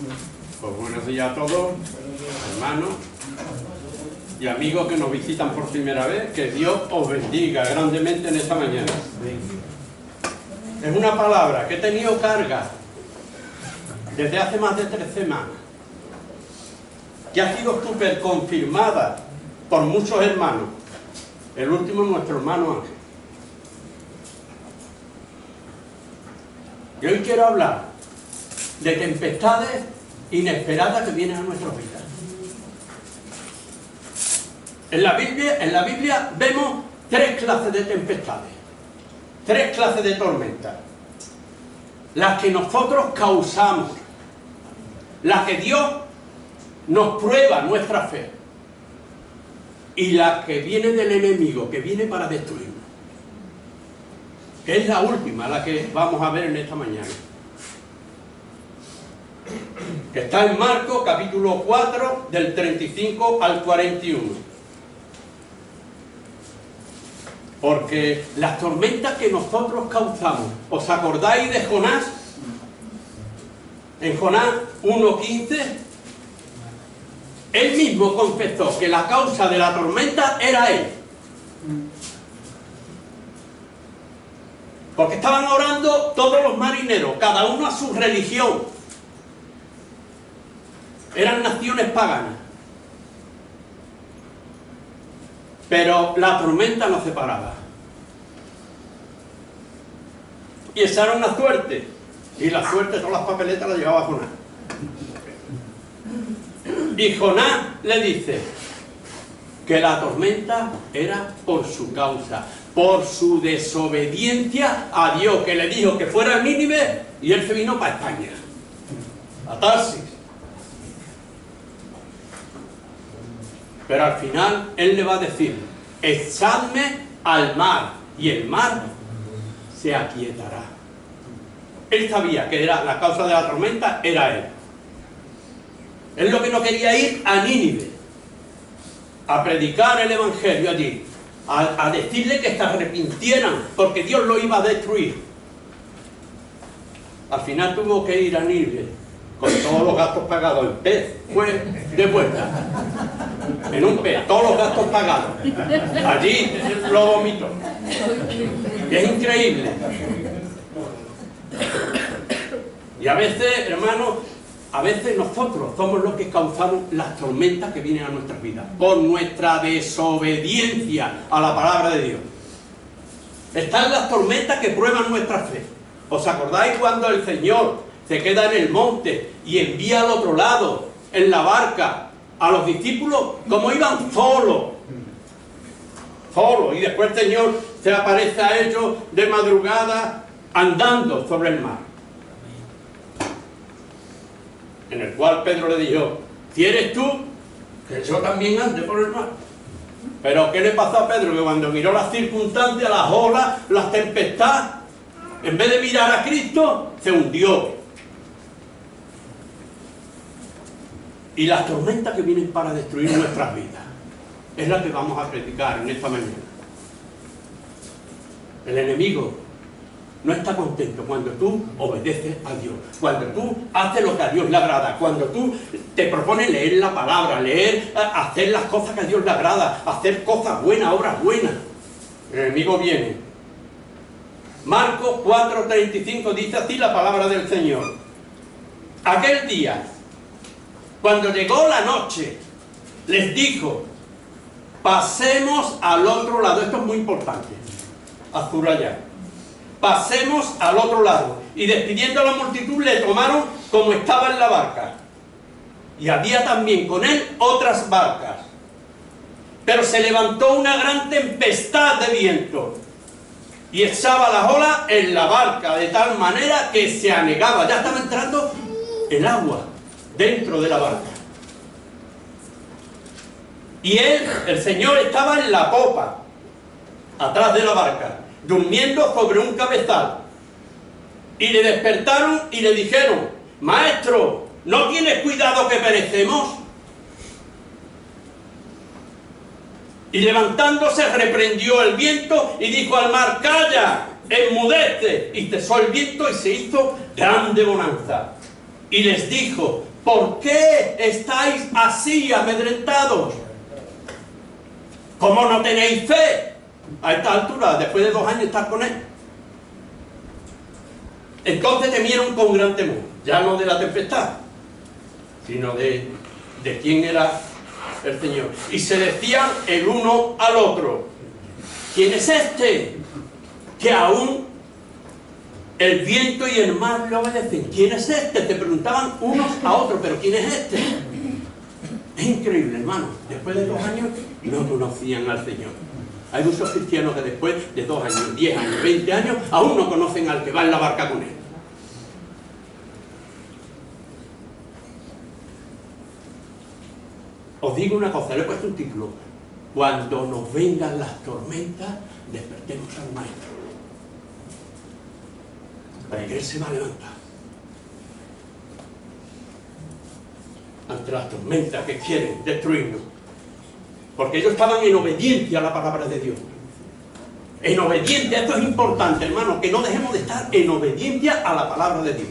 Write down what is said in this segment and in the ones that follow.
Pues buenos días a todos, hermanos y amigos que nos visitan por primera vez. Que Dios os bendiga grandemente en esta mañana. Es una palabra que he tenido carga desde hace más de 3 semanas, que ha sido súper confirmada por muchos hermanos. El último es nuestro hermano Ángel. Y hoy quiero hablar de tempestades inesperadas que vienen a nuestras vidas. En la Biblia vemos 3 clases de tempestades, 3 clases de tormentas. Las que nosotros causamos, las que Dios nos prueba nuestra fe, y la que viene del enemigo, que viene para destruirnos, que es la última, la que vamos a ver en esta mañana, que está en Marcos capítulo 4 del 35 al 41. Porque las tormentas que nosotros causamos, ¿os acordáis de Jonás? En Jonás 1:15, él mismo confesó que la causa de la tormenta era él. Porque estaban orando todos los marineros, cada uno a su religión. Eran naciones paganas. Pero la tormenta nos separaba. Y echaron la suerte. Y la suerte, todas las papeletas las llevaba Jonás. Y Jonás le dice que la tormenta era por su causa, por su desobediencia a Dios, que le dijo que fuera a Nínive, y él se vino para España, a Tarsis. Pero al final él le va a decir: echadme al mar, y el mar se aquietará. Él sabía que era la causa de la tormenta, era él. Él lo que no quería ir a Nínive, a predicar el evangelio allí, a decirle que se arrepintieran, porque Dios lo iba a destruir. Al final tuvo que ir a Nínive, con todos los gastos pagados. El pez fue de vuelta, en un pez, todos los gastos pagados. Allí lo vomitó. Es increíble. Y a veces, hermanos, a veces nosotros somos los que causamos las tormentas que vienen a nuestras vidas, por nuestra desobediencia a la palabra de Dios. Están las tormentas que prueban nuestra fe. ¿Os acordáis cuando el Señor se queda en el monte y envía al otro lado, en la barca, a los discípulos, como iban solos? Y después el Señor se aparece a ellos de madrugada andando sobre el mar. En el cual Pedro le dijo: ¿quieres tú que yo también ande por el mar? Pero ¿qué le pasó a Pedro? Que cuando miró las circunstancias, las olas, las tempestades, en vez de mirar a Cristo, se hundió. Y las tormentas que vienen para destruir nuestras vidas es la que vamos a predicar en esta mañana. El enemigo no está contento cuando tú obedeces a Dios, cuando tú haces lo que a Dios le agrada, cuando tú te propones leer la palabra, hacer las cosas que a Dios le agrada, hacer cosas buenas, obras buenas. El enemigo viene. Marcos 4:35 dice así la palabra del Señor: aquel día, cuando llegó la noche, les dijo: pasemos al otro lado. Esto es muy importante, a subrayar. Pasemos al otro lado. Y despidiendo a la multitud, le tomaron como estaba en la barca. Y había también con él otras barcas. Pero se levantó una gran tempestad de viento, y echaba las olas en la barca, de tal manera que se anegaba. Ya estaba entrando el agua dentro de la barca. Y él, el Señor, estaba en la popa, atrás de la barca, durmiendo sobre un cabezal. Y le despertaron y le dijeron: Maestro, ¿no tienes cuidado que perecemos? Y levantándose reprendió el viento y dijo al mar: calla, enmudece. Y cesó el viento y se hizo grande bonanza. Y les dijo: ¿por qué estáis así amedrentados? ¿Cómo no tenéis fe a esta altura, después de 2 años estar con él? Entonces temieron con gran temor, ya no de la tempestad, sino de quién era el Señor. Y se decían el uno al otro: ¿quién es este que aún el viento y el mar le obedecen? ¿Quién es este? Te preguntaban unos a otros, pero ¿quién es este? Es increíble, hermano. Después de 2 años no conocían al Señor. Hay muchos cristianos que después de 2 años, 10 años, 20 años, aún no conocen al que va en la barca con él. Os digo una cosa, le he puesto un título: cuando nos vengan las tormentas, despertemos al Maestro, porque Él se va a levantar ante las tormentas que quieren destruirnos, porque ellos estaban en obediencia a la palabra de Dios. En obediencia, esto es importante, hermano, que no dejemos de estar en obediencia a la palabra de Dios.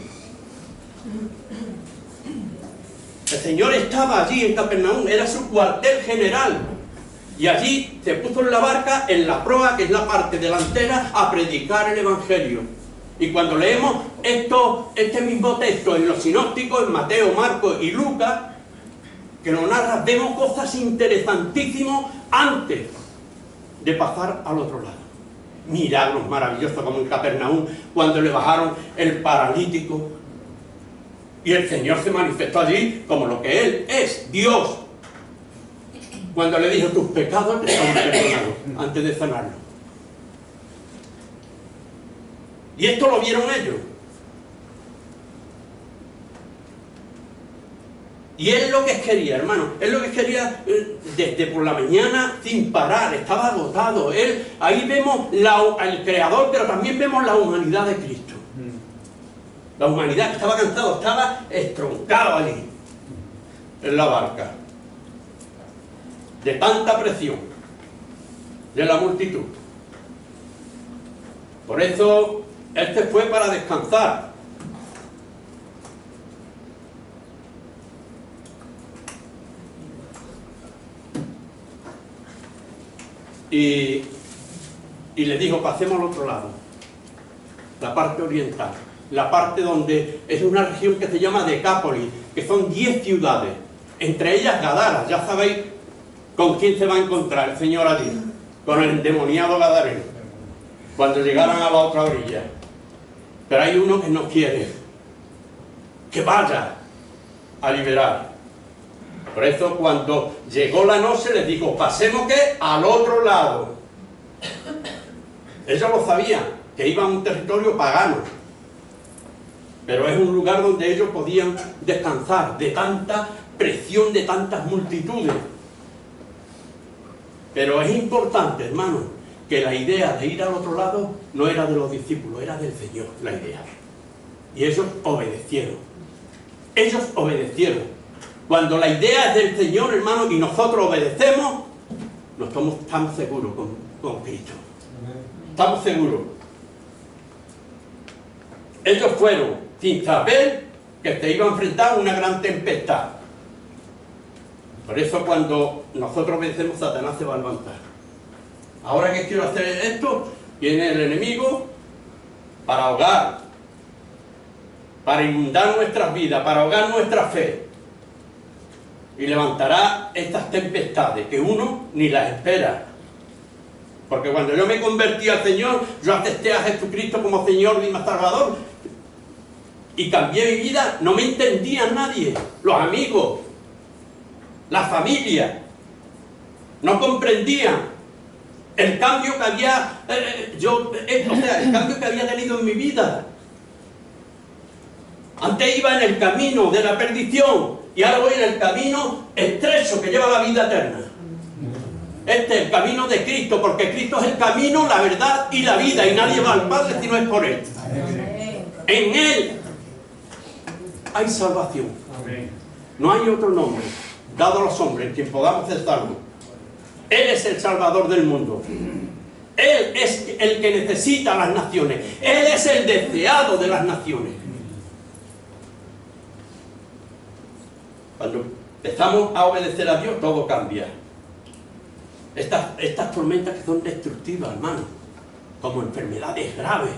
El Señor estaba allí en Capernaum, era su cuartel general, y allí se puso en la barca, en la proa, que es la parte delantera, a predicar el Evangelio. Y cuando leemos este mismo texto en los sinópticos, en Mateo, Marcos y Lucas, que lo narra, vemos cosas interesantísimas antes de pasar al otro lado. Milagros maravillosos, como en Capernaum, cuando le bajaron el paralítico, y el Señor se manifestó allí como lo que Él es, Dios. Cuando le dijo: tus pecados te son perdonados, antes de sanarlo. Y esto lo vieron ellos. Y Él lo que quería, hermano, Él lo que quería desde por la mañana sin parar, estaba agotado. Él, ahí vemos al Creador, pero también vemos la humanidad de Cristo. La humanidad que estaba cansado, estaba estroncado allí, en la barca, de tanta presión de la multitud. Por eso, este fue para descansar. Y le dijo: pasemos al otro lado, la parte oriental. La parte donde es una región que se llama Decápolis, que son 10 ciudades, entre ellas Gadara. Ya sabéis con quién se va a encontrar el Señor allí, con el endemoniado gadareno, cuando llegaran a la otra orilla. Pero hay uno que no quiere que vaya a liberar. Por eso, cuando llegó la noche, les dijo: pasemos ¿qué? Al otro lado. Ellos lo sabían, que iban a un territorio pagano, pero es un lugar donde ellos podían descansar de tanta presión, de tantas multitudes. Pero es importante, hermano, que la idea de ir al otro lado no era de los discípulos, era del Señor la idea. Y ellos obedecieron. Ellos obedecieron. Cuando la idea es del Señor, hermano, y nosotros obedecemos, estamos seguros con Cristo. Estamos seguros. Ellos fueron sin saber que se iba a enfrentar a una gran tempestad. Por eso, cuando nosotros obedecemos, Satanás se va a levantar. Ahora que quiero hacer esto, viene el enemigo para ahogar, para inundar nuestras vidas, para ahogar nuestra fe, y levantará estas tempestades que uno ni las espera. Porque cuando yo me convertí al Señor, yo acepté a Jesucristo como Señor y Salvador, y cambié mi vida, no me entendía nadie, los amigos, la familia, no comprendían el cambio que había, el cambio que había tenido en mi vida. Antes iba en el camino de la perdición, y ahora voy en el camino estrecho que lleva a la vida eterna. Este es el camino de Cristo, porque Cristo es el camino, la verdad y la vida, y nadie va al Padre si no es por Él. En Él hay salvación. No hay otro nombre dado a los hombres en quien podamos ser salvos. Él es el Salvador del mundo. Él es el que necesita a las naciones. Él es el deseado de las naciones. Cuando empezamos a obedecer a Dios, todo cambia. Estas tormentas que son destructivas, hermano, como enfermedades graves,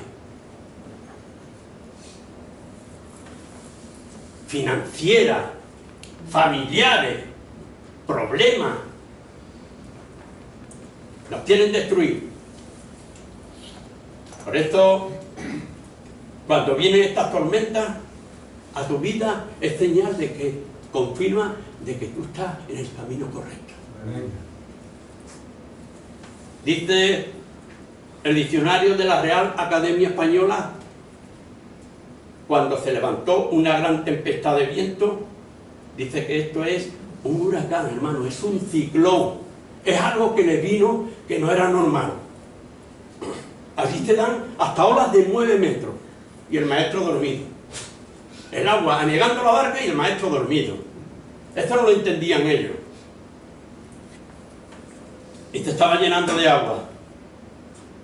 financieras, familiares, problemas, nos quieren destruir. Por esto, cuando vienen estas tormentas a tu vida, es señal de que confirma de que tú estás en el camino correcto. Dice el diccionario de la Real Academia Española, cuando se levantó una gran tempestad de viento, dice que esto es un huracán, hermano, es un ciclón, es algo que le vino que no era normal. Allí se dan hasta olas de 9 metros y el maestro dormido. El agua anegando la barca y el maestro dormido. Esto no lo entendían ellos. Y se estaba llenando de agua.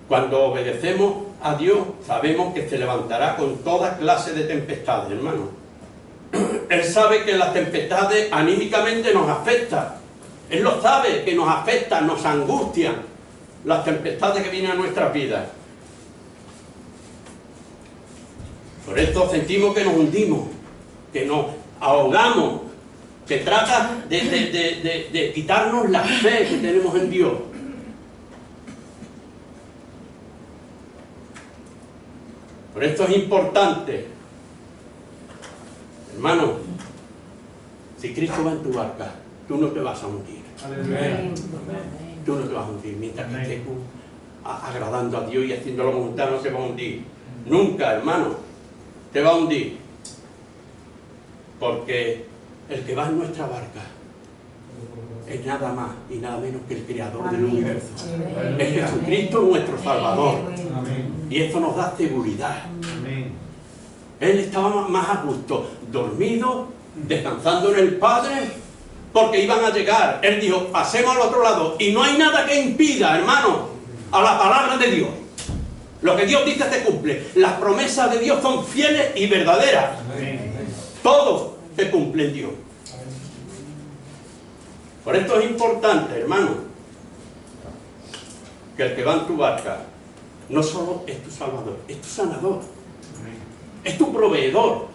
Cuando obedecemos a Dios, sabemos que se levantará con toda clase de tempestades, hermano. Él sabe que las tempestades anímicamente nos afectan. Él lo sabe, que nos afectan, nos angustian las tempestades que vienen a nuestras vidas. Por esto sentimos que nos hundimos, que nos ahogamos, que trata de quitarnos la fe que tenemos en Dios. Por esto es importante, hermano, si Cristo va en tu barca, tú no te vas a hundir. Amén. Tú no te vas a hundir mientras que estés agradando a Dios y haciéndolo voluntad, no te va a hundir. Nunca, hermano, te va a hundir. Porque el que va en nuestra barca es nada más y nada menos que el Creador del universo. Es Jesucristo nuestro Salvador. Y esto nos da seguridad. Él estaba más a gusto, dormido, descansando en el Padre, porque iban a llegar. Él dijo, pasemos al otro lado. Y no hay nada que impida, hermano, a la palabra de Dios. Lo que Dios dice se cumple. Las promesas de Dios son fieles y verdaderas. Todo se cumple en Dios. Por esto es importante, hermano, que el que va en tu barca no solo es tu Salvador, es tu sanador, es tu proveedor.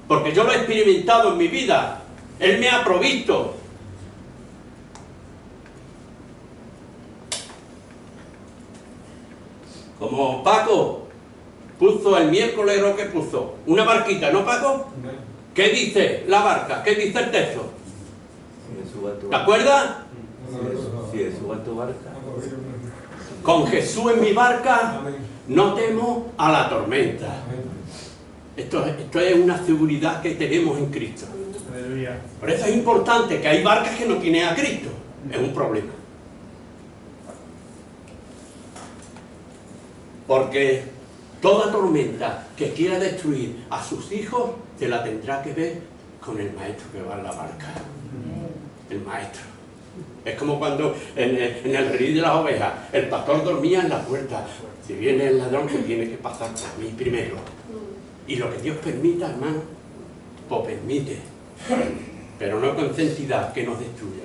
Porque yo lo he experimentado en mi vida. Él me ha provisto. Como Paco puso el miércoles, lo que puso una barquita, ¿no, Paco? ¿Qué dice la barca? ¿Qué dice el texto? ¿Te acuerdas? Si suba a tu barca. Con Jesús en mi barca no temo a la tormenta. Esto es una seguridad que tenemos en Cristo. Por eso es importante que hay barcas que no tienen a Cristo. Es un problema. Porque toda tormenta que quiera destruir a sus hijos, se la tendrá que ver con el maestro que va en la barca. El maestro. Es como cuando en el redil de las ovejas, el pastor dormía en la puerta. Si viene el ladrón, que tiene que pasar por mí primero. Y lo que Dios permita, hermano, pues permite. Pero no con santidad que nos destruya.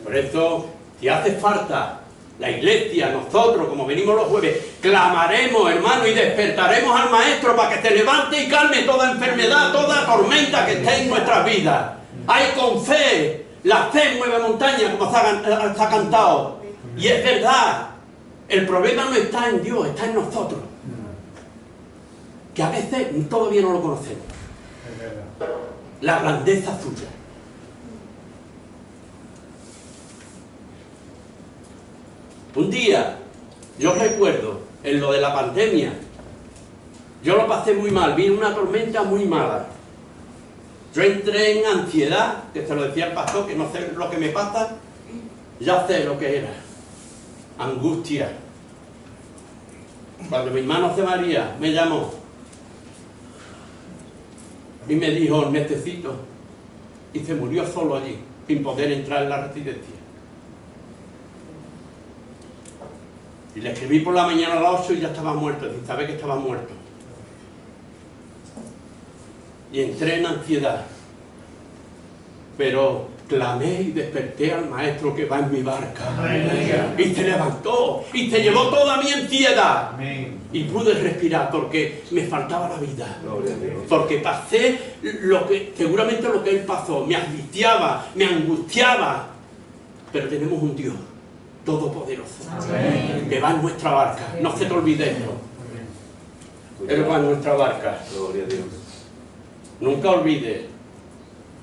Por eso, si hace falta la iglesia, nosotros, como venimos los jueves, clamaremos, hermano, y despertaremos al Maestro para que se levante y calme toda enfermedad, toda tormenta que esté en nuestras vidas. Hay con fe, la fe mueve montañas, como se ha cantado. Y es verdad, el problema no está en Dios, está en nosotros. Que a veces todavía no lo conocemos. La grandeza suya. Un día, yo recuerdo, en lo de la pandemia, yo lo pasé muy mal, vino una tormenta muy mala. Yo entré en ansiedad, que se lo decía el pastor, que no sé lo que me pasa, ya sé lo que era. Angustia. Cuando mi hermano José María me llamó y me dijo, necesito, y se murió solo allí, sin poder entrar en la residencia. Y le escribí por la mañana a las 8 y ya estaba muerto, sin saber que estaba muerto. Y entré en ansiedad. pero clamé y desperté al Maestro que va en mi barca. Amén. Y te levantó y te llevó toda mi ansiedad. Amén. Y pude respirar porque me faltaba la vida. Gloria a Dios. Porque pasé seguramente lo que Él pasó. Me angustiaba, pero tenemos un Dios todopoderoso. Amén. Que va en nuestra barca. No se te olvide esto. Él va en nuestra barca. Gloria a Dios. Nunca olvides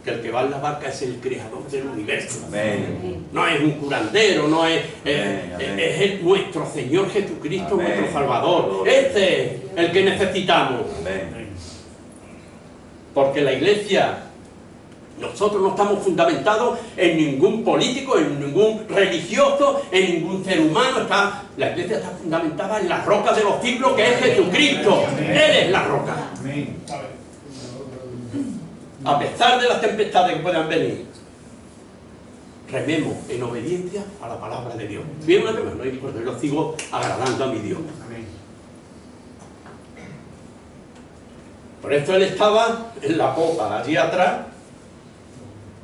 que el que va en la barca es el creador del universo. Amén. No es un curandero, no es... Amén, amén. Es nuestro Señor Jesucristo, Amén. nuestro Salvador. Gloria. Este es el que necesitamos. Amén. Porque la Iglesia, nosotros no estamos fundamentados en ningún político, en ningún religioso, en ningún ser humano. La Iglesia está fundamentada en la roca de los siglos, que es Jesucristo. Él es la roca. Amén. A pesar de las tempestades que puedan venir, rememos en obediencia a la palabra de Dios. Bien, una vez más, no importa, yo sigo agradando a mi Dios. Amén. Por eso él estaba en la popa, allí atrás,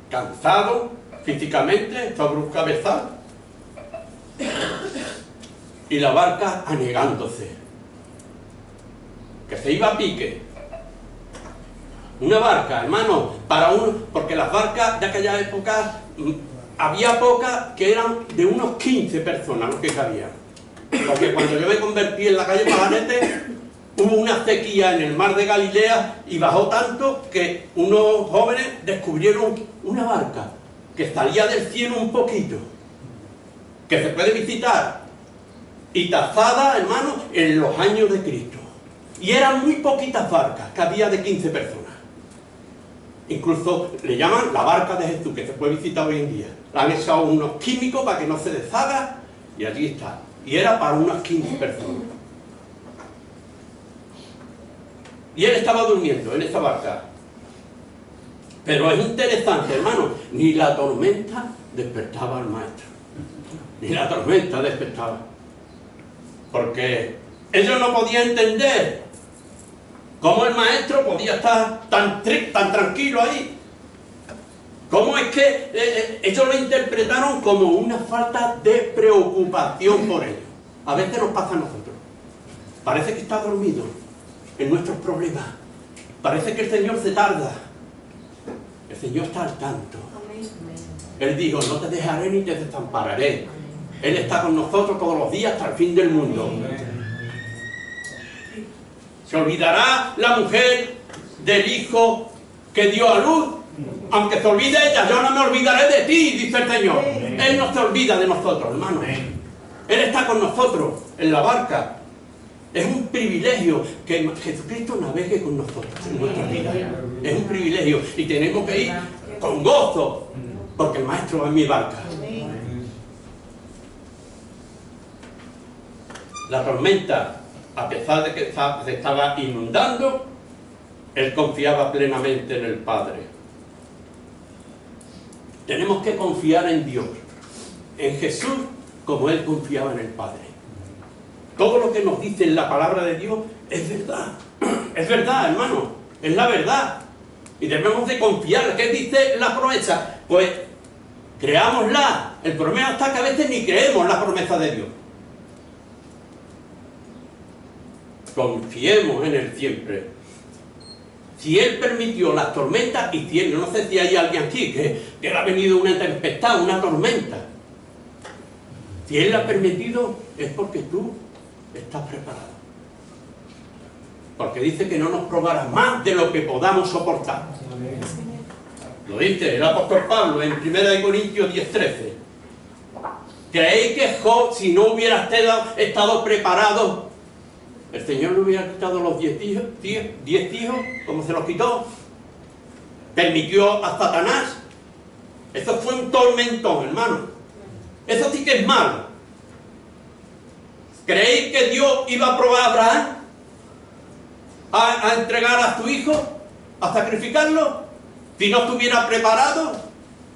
cansado físicamente, sobre un cabezal, y la barca anegándose, que se iba a pique. Una barca, hermano, porque las barcas de aquella época, había pocas que eran de unos 15 personas los que cabían. Porque cuando yo me convertí en la calle Pajarete, hubo una sequía en el mar de Galilea y bajó tanto que unos jóvenes descubrieron una barca que salía del cielo un poquito, que se puede visitar, y trazada, hermano, en los años de Cristo. Y eran muy poquitas barcas, que había de 15 personas. Incluso le llaman la barca de Jesús, que se puede visitar hoy en día. Le han echado unos químicos para que no se deshaga, y allí está. Y era para unas 15 personas. Y él estaba durmiendo en esa barca. Pero es interesante, hermano, ni la tormenta despertaba al maestro. Ni la tormenta despertaba. Porque ellos no podían entender cómo el maestro podía estar tan tranquilo ahí. ¿Cómo es que ellos lo interpretaron como una falta de preocupación por ellos? A veces nos pasa a nosotros. Parece que está dormido en nuestros problemas. Parece que el Señor se tarda. El Señor está al tanto. Él dijo, no te dejaré ni te desampararé. Él está con nosotros todos los días hasta el fin del mundo. ¿Se olvidará la mujer del hijo que dio a luz? Aunque se olvide ella, yo no me olvidaré de ti, dice el Señor. Él no se olvida de nosotros, hermano. Él está con nosotros en la barca. Es un privilegio que Jesucristo navegue con nosotros en nuestra vida. Es un privilegio y tenemos que ir con gozo, porque el Maestro va en mi barca. La tormenta, a pesar de que se estaba inundando, él confiaba plenamente en el Padre. Tenemos que confiar en Dios, en Jesús, como él confiaba en el Padre. Todo lo que nos dice en la palabra de Dios es verdad. Es verdad, hermano. Es la verdad. Y debemos de confiar. ¿Qué dice la promesa? Pues creámosla. El problema está que a veces ni creemos la promesa de Dios. Confiemos en Él siempre. Si Él permitió las tormentas, y si Él, no sé si hay alguien aquí que le ha venido una tempestad, una tormenta. Si Él la ha permitido, es porque tú estás preparado. Porque dice que no nos probará más de lo que podamos soportar. Lo dice el apóstol Pablo en 1 Corintios 10:13. ¿Creéis que Job, si no hubiera estado preparado, el Señor le hubiera quitado los 10 hijos, como se los quitó? ¿Permitió a Satanás? Eso fue un tormentón, hermano. Eso sí que es malo. ¿Creéis que Dios iba a probar a Abraham? ¿A entregar a su hijo? ¿A sacrificarlo? Si no estuviera preparado.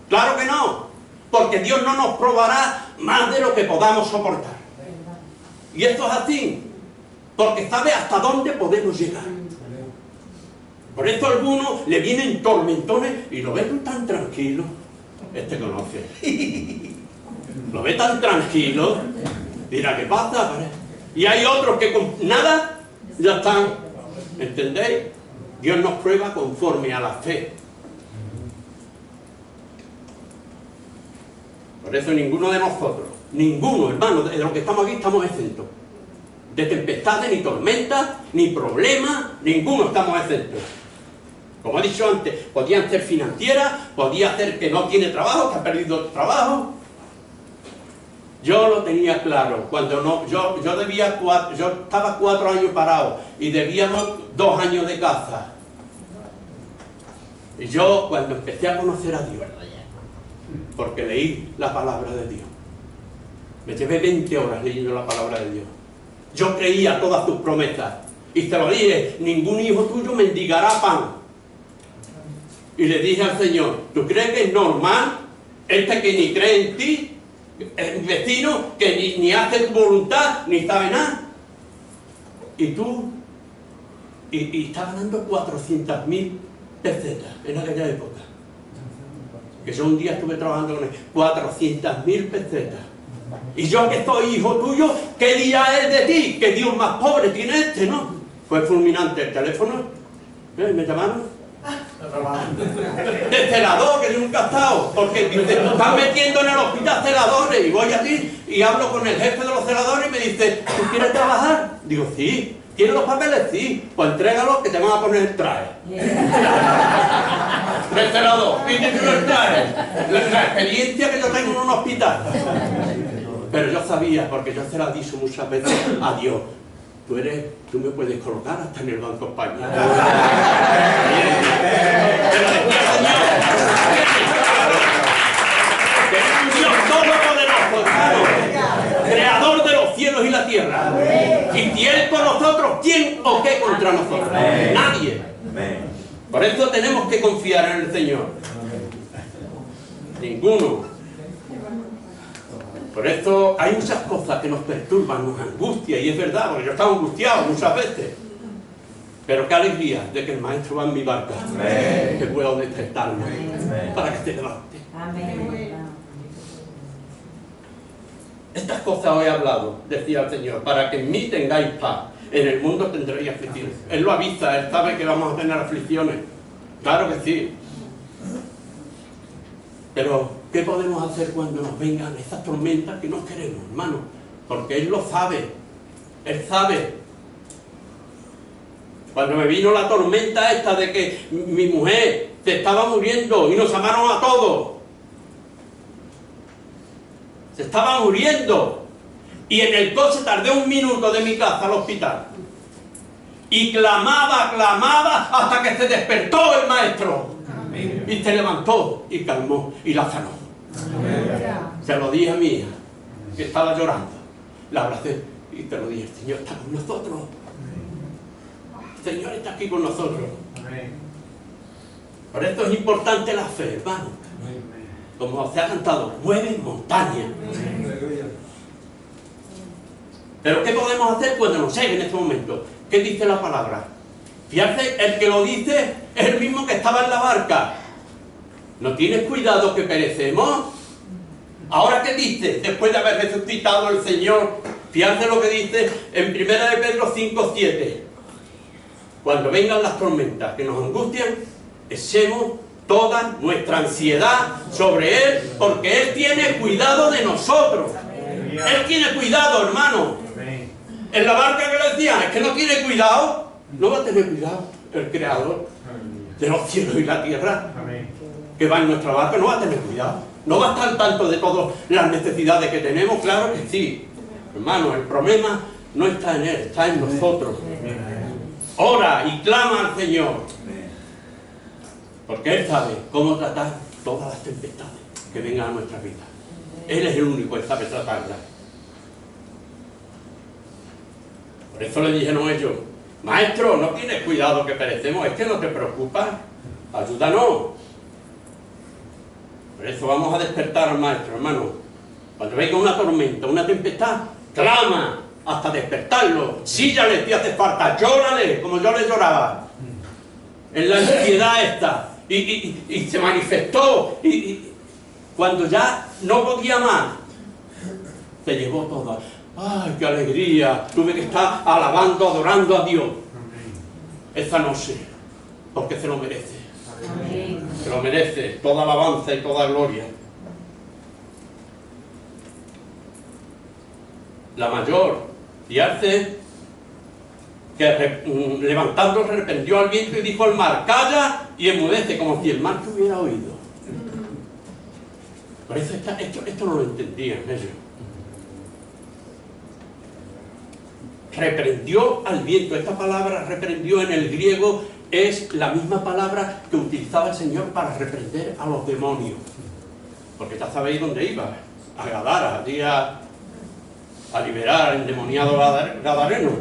Claro que no. Porque Dios no nos probará más de lo que podamos soportar. Y esto es así. Porque sabe hasta dónde podemos llegar. Por eso a algunos le vienen tormentones y lo ves tú tan tranquilo. Este conoce. Lo ve tan tranquilo. Dirá, ¿qué pasa? Y hay otros que con nada ya están. ¿Entendéis? Dios nos prueba conforme a la fe. Por eso ninguno de nosotros, ninguno, hermano, de los que estamos aquí estamos exentos. De tempestades, ni tormentas, ni problemas, ninguno estamos exentos. Como he dicho antes, podían ser financieras, podía ser que no tiene trabajo, que ha perdido trabajo. Yo lo tenía claro, cuando no, yo estaba 4 años parado y debíamos 2 años de caza. Y yo cuando empecé a conocer a Dios, porque leí la palabra de Dios, me llevé 20 horas leyendo la palabra de Dios. Yo creía todas tus promesas y te lo dije, ningún hijo tuyo mendigará pan. Y le dije al Señor, ¿tú crees que es normal este que ni cree en ti? El vecino que ni hace tu voluntad, ni sabe nada. Y tú, y está ganando 400.000 pesetas en aquella época. Que yo un día estuve trabajando con él, 400.000 pesetas. Y yo que soy hijo tuyo, ¿qué día es de ti? ¿Qué Dios más pobre tiene este, no? Fue fulminante el teléfono. Me llamaron. De celador, que nunca he estado, porque te están metiendo en el hospital celadores, y voy a ti y hablo con el jefe de los celadores y me dice, ¿tú quieres trabajar? Digo, sí. ¿Tienes los papeles? Sí. Pues entrégalos que te van a poner el traje. El celador, pídete el traje. La experiencia que yo tengo en un hospital. Pero yo sabía, porque yo se lo he dicho muchas veces a Dios, tú me puedes colocar hasta en el Banco España. Pero decía el Señor, que es un Dios todopoderoso, hermano, creador de los cielos y la tierra. Y si Él con nosotros, ¿quién o qué contra nosotros? Nadie. Por eso tenemos que confiar en el Señor. Ninguno. Por eso hay muchas cosas que nos perturban, nos angustia, y es verdad, porque yo estaba angustiado muchas veces. Pero qué alegría de que el Maestro va en mi barca, que puedo despertarme para que se levante. Estas cosas os he hablado, decía el Señor, para que en mí tengáis paz. En el mundo tendréis aflicciones. Él lo avisa, Él sabe que vamos a tener aflicciones. Claro que sí. Pero, ¿qué podemos hacer cuando nos vengan esas tormentas que no queremos, hermano? Porque Él lo sabe. Él sabe. Cuando me vino la tormenta esta de que mi mujer se estaba muriendo y nos llamaron a todos. Se estaba muriendo. Y en el coche tardé 1 minuto de mi casa al hospital. Y clamaba hasta que se despertó el Maestro. Y se levantó y calmó y la sanó. Se lo dije a mi hija, que estaba llorando. La abracé y te lo dije, el Señor está con nosotros. El Señor está aquí con nosotros. Por esto es importante la fe, hermano. Como se ha cantado, mueve montañas. Pero ¿qué podemos hacer cuando nos llegue en este momento? ¿Qué dice la palabra? Fíjate, el que lo dice es el mismo que estaba en la barca. ¿No tienes cuidado que perecemos? Ahora, ¿qué dice? Después de haber resucitado el Señor, fíjate lo que dice en 1 de Pedro 5:7. Cuando vengan las tormentas que nos angustian, echemos toda nuestra ansiedad sobre Él, porque Él tiene cuidado de nosotros. Él tiene cuidado, hermano. En la barca que le decían, es que no tiene cuidado. No va a tener cuidado el Creador de los cielos y la tierra, que va en nuestra barca, no va a tener cuidado. No va a estar al tanto de todas las necesidades que tenemos, claro que sí. Hermano, el problema no está en Él, está en nosotros. Ora y clama al Señor, porque Él sabe cómo tratar todas las tempestades que vengan a nuestra vida. Él es el único que sabe tratarlas. Por eso le dijeron ellos, Maestro, no tienes cuidado que perecemos, es que no te preocupas, ayúdanos. Por eso vamos a despertar al Maestro, hermano. Cuando venga una tormenta, una tempestad, clama hasta despertarlo. Síllale si hace falta, llórale como yo le lloraba. en la ansiedad esta, y se manifestó, y cuando ya no podía más, se llevó todo. ¡Ay, qué alegría! Tuve que estar alabando, adorando a Dios esta noche, porque se lo merece. Amén. Se lo merece, toda alabanza y toda gloria. La mayor, y hace que levantando reprendió al viento y dijo al mar, calla y enmudece, como si el mar te hubiera oído. Por eso esto no lo entendían ellos. Reprendió al viento. Esta palabra reprendió en el griego es la misma palabra que utilizaba el Señor para reprender a los demonios. Porque ya sabéis dónde iba, a Gadara, allí a liberar al endemoniado gadareno.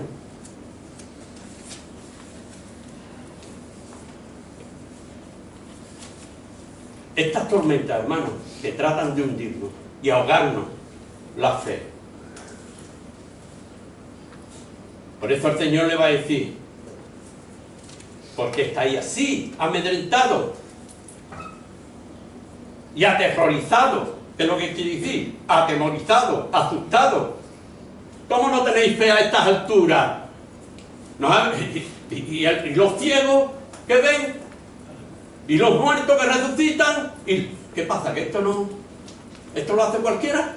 Estas tormentas, hermanos, que tratan de hundirnos y ahogarnos la fe. Por eso el Señor le va a decir, porque estáis así, amedrentados y aterrorizados, ¿qué es lo que quiere decir? Atemorizados, asustados. ¿Cómo no tenéis fe a estas alturas? ¿No? Y los ciegos que ven, y los muertos que resucitan, ¿y qué pasa? ¿Que esto lo hace cualquiera?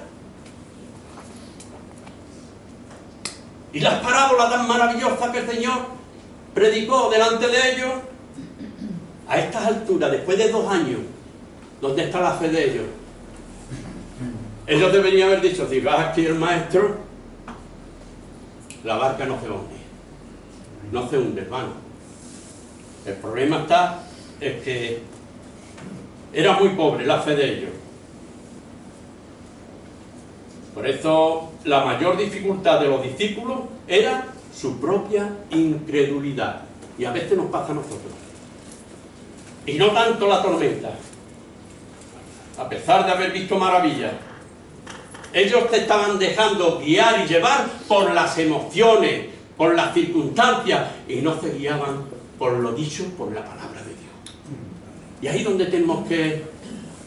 Y las parábolas tan maravillosas que el Señor predicó delante de ellos, a estas alturas, después de 2 años, ¿dónde está la fe de ellos? Ellos deberían haber dicho, si vas aquí el maestro, la barca no se hunde. No se hunde, hermano. El problema está, es que era muy pobre la fe de ellos. Por eso la mayor dificultad de los discípulos era su propia incredulidad. Y a veces nos pasa a nosotros. Y no tanto la tormenta. A pesar de haber visto maravillas, ellos te estaban dejando guiar y llevar por las emociones, por las circunstancias, y no se guiaban por lo dicho por la palabra de Dios. Y ahí es donde tenemos que...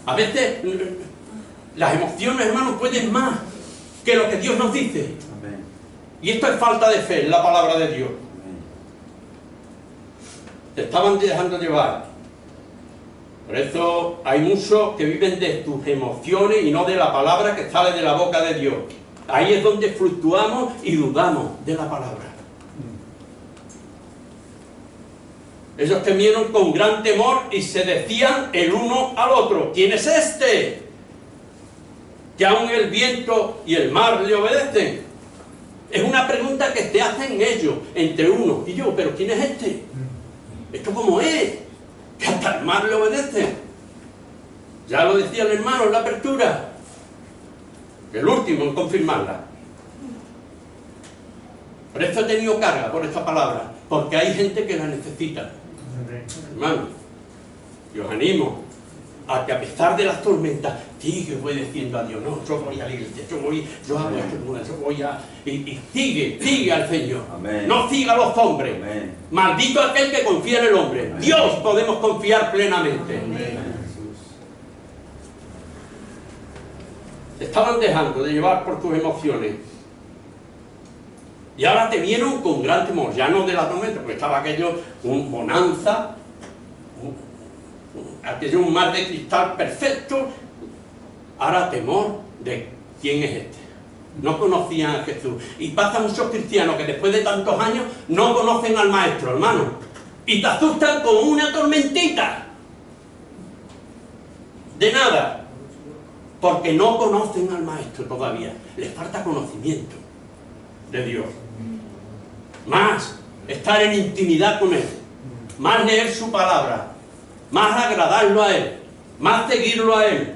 A veces las emociones, hermanos, pueden más que lo que Dios nos dice. Amén. Y esto es falta de fe en la palabra de Dios. Amén. Te estaban dejando llevar. Por eso hay muchos que viven de tus emociones y no de la palabra que sale de la boca de Dios. Ahí es donde fluctuamos y dudamos de la palabra. Ellos temieron con gran temor y se decían el uno al otro, ¿quién es este? Que aún el viento y el mar le obedecen. Es una pregunta que te hacen ellos, entre uno y yo, pero ¿quién es este? ¿Esto cómo es? Que hasta el mar le obedece. Ya lo decía el hermano en la apertura, el último en confirmarla. Por eso he tenido carga por esta palabra, porque hay gente que la necesita. Hermano, y os animo a que a pesar de las tormentas sigue obedeciendo a Dios. No, yo voy a la iglesia, yo hago esto, yo voy a... Y sigue al Señor. Amén. No siga a los hombres. Amén. Maldito aquel que confía en el hombre. Amén. Dios podemos confiar plenamente. Amén. Te estaban dejando de llevar por tus emociones. Y ahora te vieron con gran temor, ya no de la tormenta, porque estaba aquello, un bonanza, aquello un mar de cristal perfecto. Ahora temor de quién es este. No conocían a Jesús. Y pasa muchos cristianos que después de tantos años no conocen al Maestro, hermano. Y te asustan con una tormentita. De nada. Porque no conocen al Maestro todavía. Les falta conocimiento de Dios. Más estar en intimidad con Él. Más leer su palabra. Más agradarlo a Él. Más seguirlo a Él.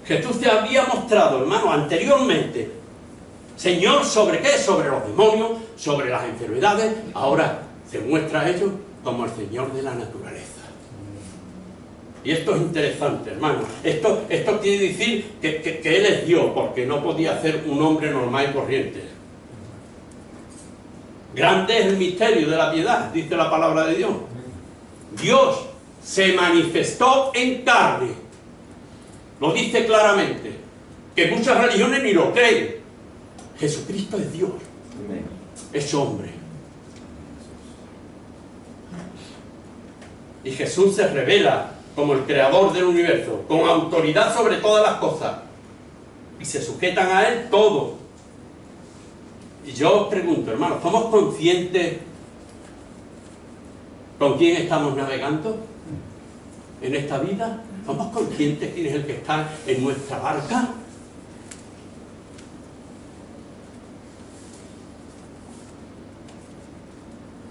Jesús te había mostrado, hermano, anteriormente, Señor, ¿sobre qué? Sobre los demonios, sobre las enfermedades. Ahora se muestra a ellos como el Señor de la naturaleza. Y esto es interesante, hermano. Esto quiere decir que Él es Dios, porque no podía ser un hombre normal y corriente. Grande es el misterio de la piedad, dice la palabra de Dios. Dios se manifestó en carne. Lo dice claramente. Que muchas religiones ni lo creen. Jesucristo es Dios. Es hombre. Y Jesús se revela como el creador del universo, con autoridad sobre todas las cosas. Y se sujetan a Él todo. Y yo os pregunto, hermanos, ¿somos conscientes con quién estamos navegando en esta vida? ¿Somos conscientes quién es el que está en nuestra barca?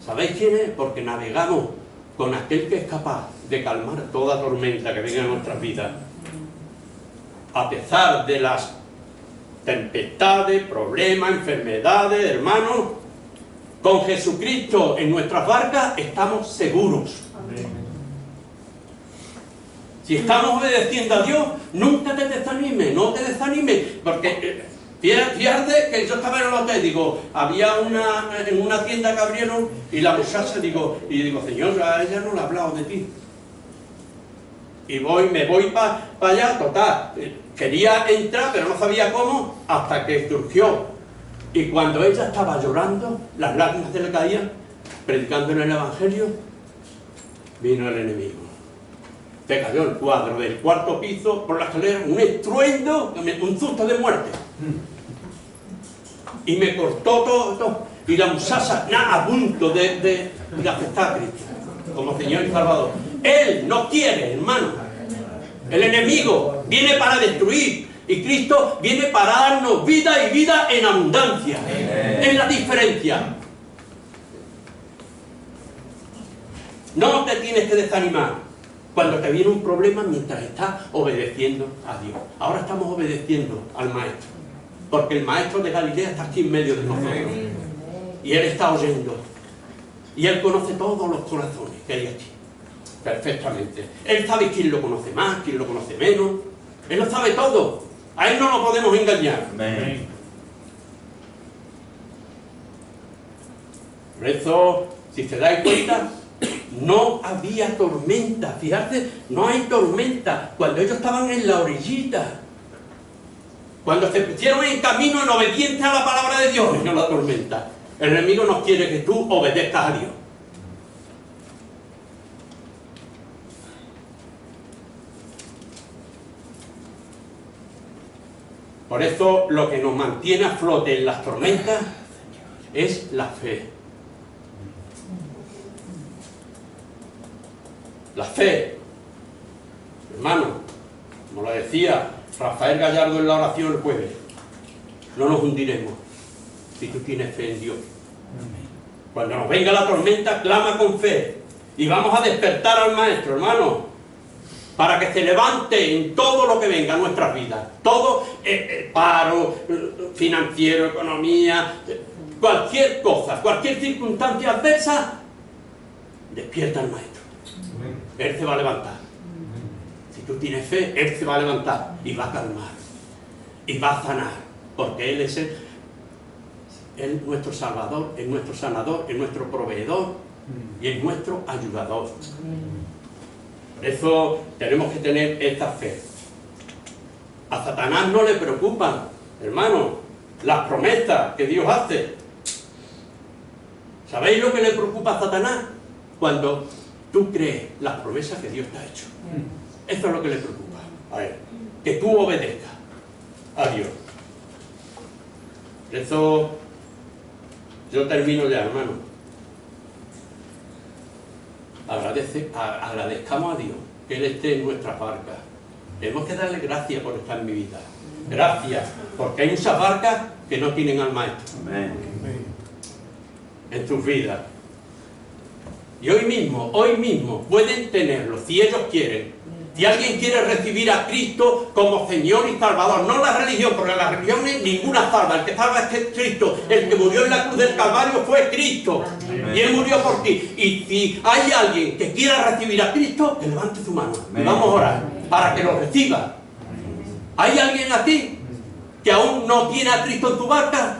¿Sabéis quién es? Porque navegamos con aquel que es capaz de calmar toda tormenta que venga en nuestras vidas. A pesar de las tempestades, problemas, enfermedades, hermanos, con Jesucristo en nuestras barcas estamos seguros. Si estamos obedeciendo a Dios, nunca te desanimes, no te desanimes, porque fíjate que yo estaba en el hotel, digo, había en una tienda que abrieron y la muchacha, digo, Señor, a ella no le he hablado de ti. Y me voy para allá, total, quería entrar pero no sabía cómo, hasta que surgió. Y cuando ella estaba llorando, las lágrimas se le caían, predicando en el Evangelio, vino el enemigo. Se cayó el cuadro del cuarto piso por la escalera, un estruendo, un susto de muerte. Y me cortó todo. Y la muchacha, a punto de aceptar a Cristo como Señor y Salvador. Él no quiere, hermano. El enemigo viene para destruir. Y Cristo viene para darnos vida y vida en abundancia. Es la diferencia. No te tienes que desanimar cuando te viene un problema mientras estás obedeciendo a Dios. Ahora estamos obedeciendo al Maestro, porque el Maestro de Galilea está aquí en medio de nosotros. Y Él está oyendo. Y Él conoce todos los corazones que hay aquí. Perfectamente. Él sabe quién lo conoce más, quién lo conoce menos. Él lo sabe todo. A Él no lo podemos engañar. Amén. Por eso, si se dais cuenta, no había tormenta. Fíjate, no hay tormenta. Cuando ellos estaban en la orillita, cuando se pusieron en camino en obediencia a la palabra de Dios, no la tormenta. El enemigo no quiere que tú obedezcas a Dios. Por eso lo que nos mantiene a flote en las tormentas es la fe. La fe, hermano, como lo decía Rafael Gallardo en la oración el jueves, no nos hundiremos si tú tienes fe en Dios. Cuando nos venga la tormenta, clama con fe y vamos a despertar al Maestro, hermano, para que se levante en todo lo que venga a nuestras vidas. Todo, paro, financiero, economía, cualquier cosa, cualquier circunstancia adversa, despierta al Maestro. Él se va a levantar. Si tú tienes fe, Él se va a levantar y va a calmar y va a sanar, porque Él es Él nuestro Salvador, es nuestro sanador, es nuestro proveedor y es nuestro ayudador. Por eso tenemos que tener esta fe. A Satanás no le preocupan, hermano, las promesas que Dios hace. ¿Sabéis lo que le preocupa a Satanás? Cuando tú crees las promesas que Dios te ha hecho. Eso es lo que le preocupa a él. Que tú obedezcas a Dios. Por eso yo termino ya, hermano. Agradezcamos a Dios que Él esté en nuestras barcas. Tenemos que darle gracias por estar en mi vida. Gracias, porque hay muchas barcas que no tienen al Maestro. Amén. En sus vidas. Y hoy mismo pueden tenerlo, si ellos quieren. Si alguien quiere recibir a Cristo como Señor y Salvador, no la religión, porque la religión ninguna salva. El que salva es Cristo. El que murió en la cruz del Calvario fue Cristo. Amén. Y Él murió por ti. Y si hay alguien que quiera recibir a Cristo, que levante su mano. Amén. Y vamos a orar para que lo reciba. ¿Hay alguien aquí que aún no tiene a Cristo en su barca?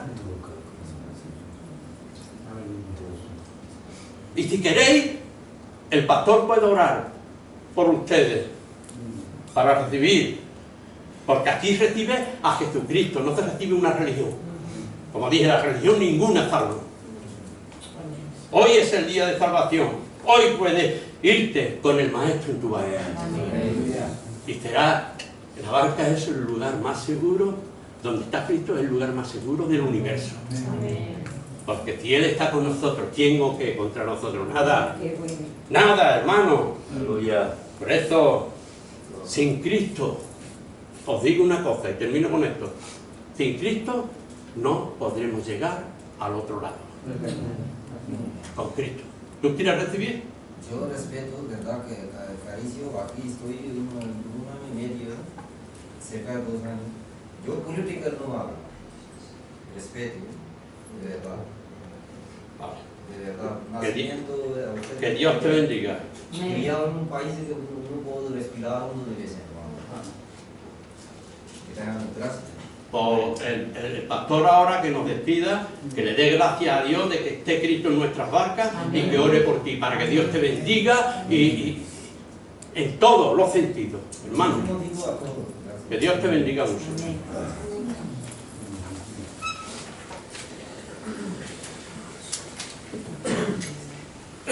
Y si queréis, el pastor puede orar por ustedes para recibir, porque aquí recibe a Jesucristo, no se recibe una religión. Como dije, la religión ninguna salva. Hoy es el día de salvación. Hoy puedes irte con el Maestro en tu barca. Y será, la barca es el lugar más seguro, donde está Cristo es el lugar más seguro del universo. Porque si Él está con nosotros, ¿quién o qué contra nosotros? Nada. Nada, hermano. Aleluya. Por eso, sin Cristo, os digo una cosa y termino con esto. Sin Cristo no podremos llegar al otro lado. Con Cristo. ¿Tú quieres recibir? Yo respeto, verdad, que Caricio, aquí estoy un año y medio, cerca de 2 años. Yo política no hablo. Respeto, de verdad. Vale. De verdad. Que Dios te bendiga. Criado en un país que no puedo respirar uno de vez en cuando. Que tengan gracias. Por el pastor ahora que nos despida, que le dé gracias a Dios de que esté Cristo en nuestras barcas. Amén. Y que ore por ti, para que Dios te bendiga y en todos los sentidos, hermano. Que Dios te bendiga mucho. Amén.